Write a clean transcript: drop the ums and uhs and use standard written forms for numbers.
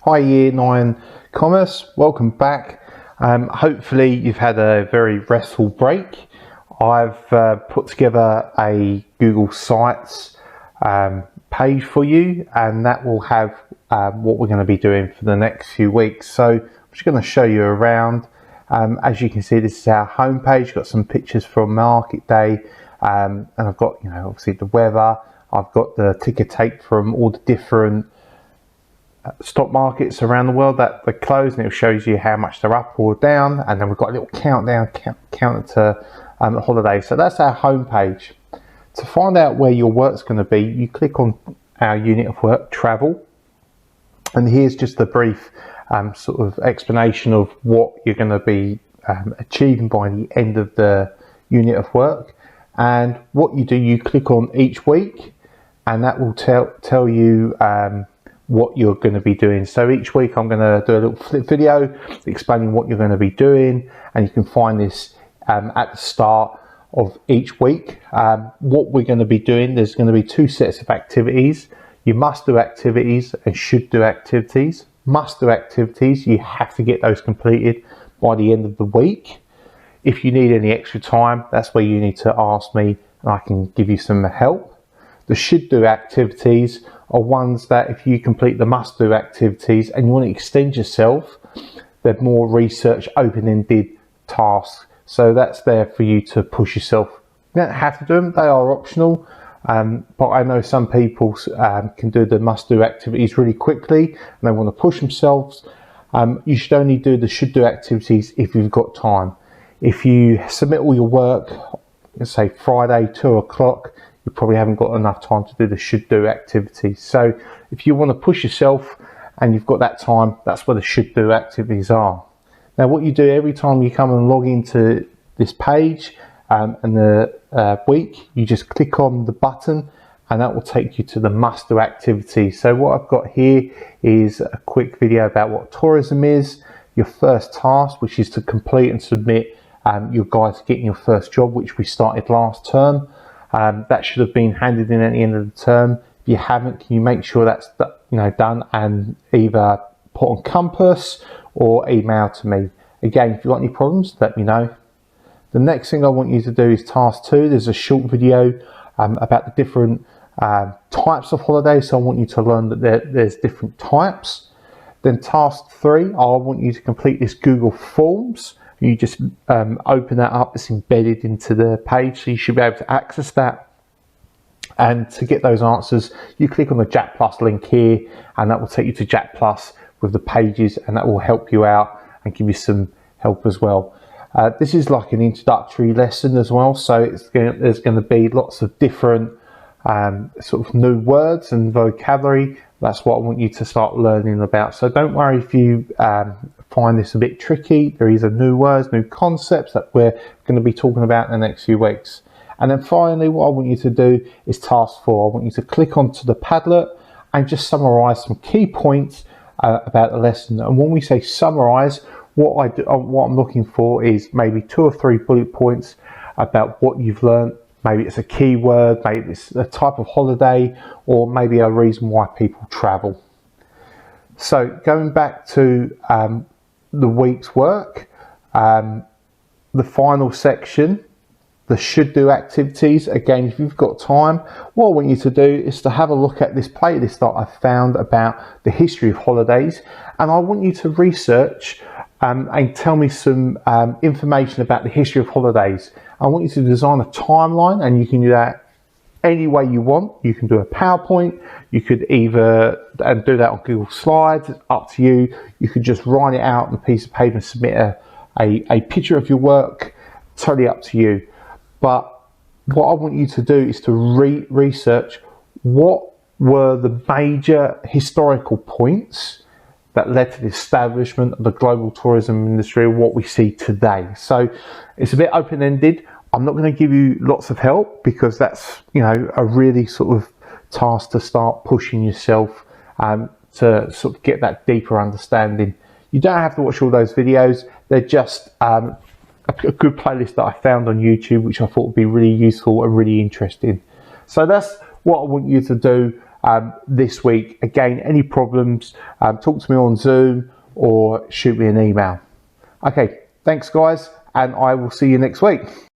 Hi Year 9 Commerce, welcome back. Hopefully you've had a very restful break. I've put together a Google Sites page for you, and that will have what we're going to be doing for the next few weeks. So I'm just going to show you around. As you can see, this is our homepage. Got some pictures from Market Day, and I've got, obviously the weather. I've got the ticker tape from all the different stock markets around the world that they're closed, and it shows you how much they're up or down. And then we've got a little countdown counter to the holiday. So that's our homepage. To find out where your work's going to be, you click on our unit of work, travel, and here's just a brief sort of explanation of what you're going to be achieving by the end of the unit of work. And what you do, you click on each week, and that will tell you what you're going to be doing. So each week I'm going to do a little flip video explaining what you're going to be doing, and you can find this at the start of each week. What we're going to be doing, there's going to be two sets of activities. You must do activities and should do activities. Must do activities, you have to get those completed by the end of the week. If you need any extra time, that's where you need to ask me and I can give you some help. The should do activities are ones that if you complete the must do activities and you want to extend yourself, they're more research open-ended tasks. So that's there for you to push yourself. You don't have to do them, they are optional. But I know some people can do the must do activities really quickly and they want to push themselves. You should only do the should do activities if you've got time. If you submit all your work, let's say Friday 2 o'clock, you probably haven't got enough time to do the should do activities. So if you want to push yourself and you've got that time, that's where the should do activities are. Now what you do every time you come and log into this page and the week, you just click on the button and that will take you to the must do activities. So what I've got here is a quick video about what tourism is, your first task, which is to complete and submit your guide to getting your first job, which we started last term. That should have been handed in at the end of the term. If you haven't, can you make sure that's done and either put on Compass or email to me. Again, if you've got any problems, let me know. The next thing I want you to do is task 2. There's a short video about the different types of holidays. So I want you to learn that there's different types. Then task 3, I want you to complete this Google Forms. You just open that up, it's embedded into the page, so you should be able to access that. And to get those answers, you click on the Jack Plus link here, and that will take you to Jack Plus with the pages, and that will help you out and give you some help as well. This is like an introductory lesson as well, so there's going to be lots of different sort of new words and vocabulary. That's what I want you to start learning about. So don't worry if you find this a bit tricky. There is new words, new concepts that we're going to be talking about in the next few weeks. And then finally, what I want you to do is task 4. I want you to click onto the Padlet and just summarize some key points about the lesson. And when we say summarize, what I'm looking for is maybe 2 or 3 bullet points about what you've learned. Maybe it's a keyword, maybe it's a type of holiday, or maybe a reason why people travel. So going back to the week's work, the final section, the should do activities. Again, if you've got time, what I want you to do is to have a look at this playlist that I found about the history of holidays, and I want you to research and tell me some information about the history of holidays. I want you to design a timeline, and you can do that any way you want. You can do a PowerPoint, you could either do that on Google Slides, it's up to you. You could just write it out on a piece of paper and submit a picture of your work, totally up to you. But what I want you to do is to research what were the major historical points that led to the establishment of the global tourism industry, what we see today. So it's a bit open-ended. I'm not going to give you lots of help because that's a really sort of task to start pushing yourself to sort of get that deeper understanding. You don't have to watch all those videos. They're just a good playlist that I found on YouTube, which I thought would be really useful and really interesting. So that's what I want you to do this week. Again, any problems, talk to me on Zoom or shoot me an email. Okay, thanks guys, and I will see you next week.